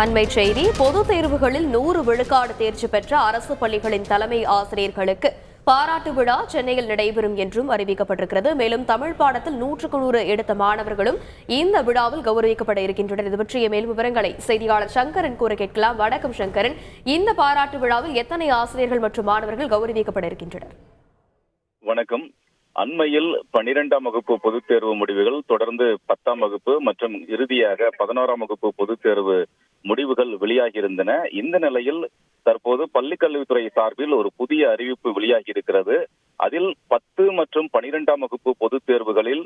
அண்மை செய்தி. பொதுத் தேர்வுகளில் 100 விழுக்காடு தேர்ச்சி பெற்ற அரசு பள்ளிகளின் தலைமை ஆசிரியர்களுக்கு பாராட்டு விழா சென்னையில் நடைபெறும் என்றும் அறிவிக்கப்பட்டிருக்கிறது. மேலும் தமிழ் பாடத்தில் 100க்கு 100 எடுத்த மாணவர்களும் இந்த விழாவில் கௌரவிக்கப்பட இருக்கின்றனர். இது பற்றிய மேலும் விவரங்களை செய்தியாளர் சங்கரன் கூற கேட்கலாம். வணக்கம் சங்கரன், இந்த பாராட்டு விழாவில் எத்தனை ஆசிரியர்கள் மற்றும் மாணவர்கள் கௌரவிக்கப்பட இருக்கின்றனர்? வணக்கம். அண்மையில் 12ஆம் வகுப்பு பொதுத் தேர்வு முடிவுகள், தொடர்ந்து 10ஆம் வகுப்பு மற்றும் இறுதியாக 11ஆம் வகுப்பு பொதுத் தேர்வு முடிவுகள் வெளியாகியிருந்தன. இந்த நிலையில் தற்போது பள்ளிக்கல்வித்துறை சார்பில் ஒரு புதிய அறிவிப்பு வெளியாகி இருக்கிறது. அதில் 10 மற்றும் 12ஆம் வகுப்பு பொதுத் தேர்வுகளில்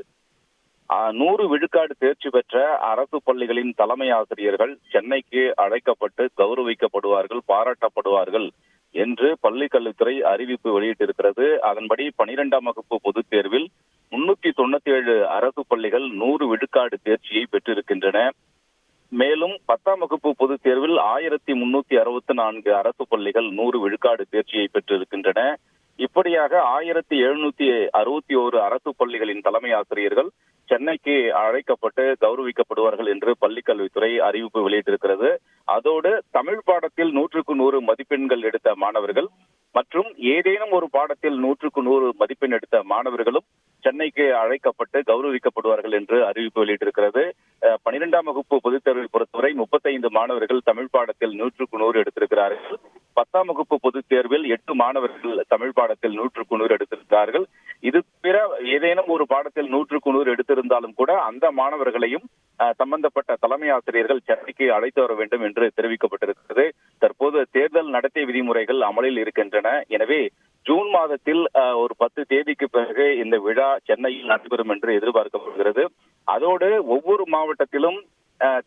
100 விழுக்காடு தேர்ச்சி பெற்ற அரசு பள்ளிகளின் தலைமை ஆசிரியர்கள் சென்னைக்கு அழைக்கப்பட்டு கௌரவிக்கப்படுவார்கள், பாராட்டப்படுவார்கள் என்று பள்ளிக்கல்வித்துறை அறிவிப்பு வெளியிட்டிருக்கிறது. அதன்படி 12ஆம் வகுப்பு பொதுத் தேர்வில் 397 அரசு பள்ளிகள் 100 விழுக்காடு தேர்ச்சியை பெற்றிருக்கின்றன. மேலும் 10ஆம் வகுப்பு பொதுத் தேர்வில் 1364 அரசு பள்ளிகள் 100 விழுக்காடு தேர்ச்சியை பெற்றிருக்கின்றன. இப்படியாக 1761 அரசு பள்ளிகளின் தலைமை ஆசிரியர்கள் சென்னைக்கு அழைக்கப்பட்டு கௌரவிக்கப்படுவார்கள் என்று பள்ளிக்கல்வித்துறை அறிவிப்பு வெளியிட்டிருக்கிறது. அதோடு தமிழ் பாடத்தில் 100க்கு 100 மதிப்பெண்கள் எடுத்த மாணவர்கள் மற்றும் ஏதேனும் ஒரு பாடத்தில் 100க்கு 100 மதிப்பெண் எடுத்த மாணவர்களும் சென்னைக்கு அழைக்கப்பட்டு கௌரவிக்கப்படுவார்கள் என்று அறிவிப்பு வெளியிட்டிருக்கிறது. 12ஆம் வகுப்பு பொதுத் தேர்வை பொறுத்தவரை 35 மாணவர்கள் தமிழ் பாடத்தில் 100க்கு 100 எடுத்திருக்கிறார்கள். 10ஆம் வகுப்பு பொதுத் தேர்வில் 8 மாணவர்கள் தமிழ் பாடத்தில் 100க்கு 100 எடுத்திருக்கிறார்கள். இது பிற ஏதேனும் ஒரு பாடத்தில் 100க்கு 100 எடுத்திருந்தாலும் கூட அந்த மாணவர்களையும் சம்பந்தப்பட்ட தலைமை ஆசிரியர்கள் சென்னைக்கு அழைத்து வர வேண்டும் என்று தெரிவிக்கப்பட்டிருக்கிறது. தற்போது தேர்தல் நடத்தை விதிமுறைகள் அமலில் இருக்கின்றன. எனவே ஜூன் மாதத்தில் ஒரு 10 தேதிக்கு பிறகு இந்த விழா சென்னையில் நடைபெறும் என்று எதிர்பார்க்கப்படுகிறது. அதோடு ஒவ்வொரு மாவட்டத்திலும்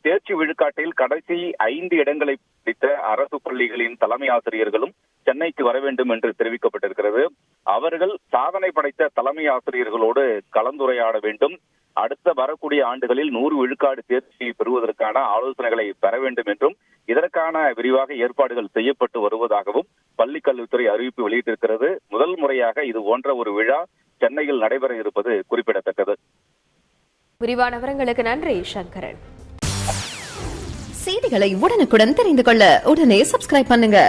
தேர்ச்சி விழுக்காட்டில் கடைசி 5 இடங்களை பிடித்த அரசு பள்ளிகளின் தலைமை ஆசிரியர்களும் சென்னைக்கு வர வேண்டும் என்று தெரிவிக்கப்பட்டிருக்கிறது. அவர்கள் சாதனை படைத்த தலைமை ஆசிரியர்களோடு கலந்துரையாட வேண்டும். அடுத்த வரக்கூடிய ஆண்டுகளில் 100 விழுக்காடு தேர்ச்சியை பெறுவதற்கான ஆலோசனைகளை பெற வேண்டும் என்றும் இதற்கான விரிவாக ஏற்பாடுகள் செய்யப்பட்டு வருவதாகவும் பள்ளிக்கல்வித்துறை அறிவிப்பு வெளியிட்டிருக்கிறது. முதல் முறையாக இது போன்ற ஒரு விழா சென்னையில் நடைபெற இருப்பது குறிப்பிடத்தக்கது. விரிவான விவரங்களுக்கு நன்றி சங்கரன். செய்திகளை உடனுக்குடன் தெரிந்து கொள்ள உடனே சப்ஸ்கிரைப் பண்ணுங்க.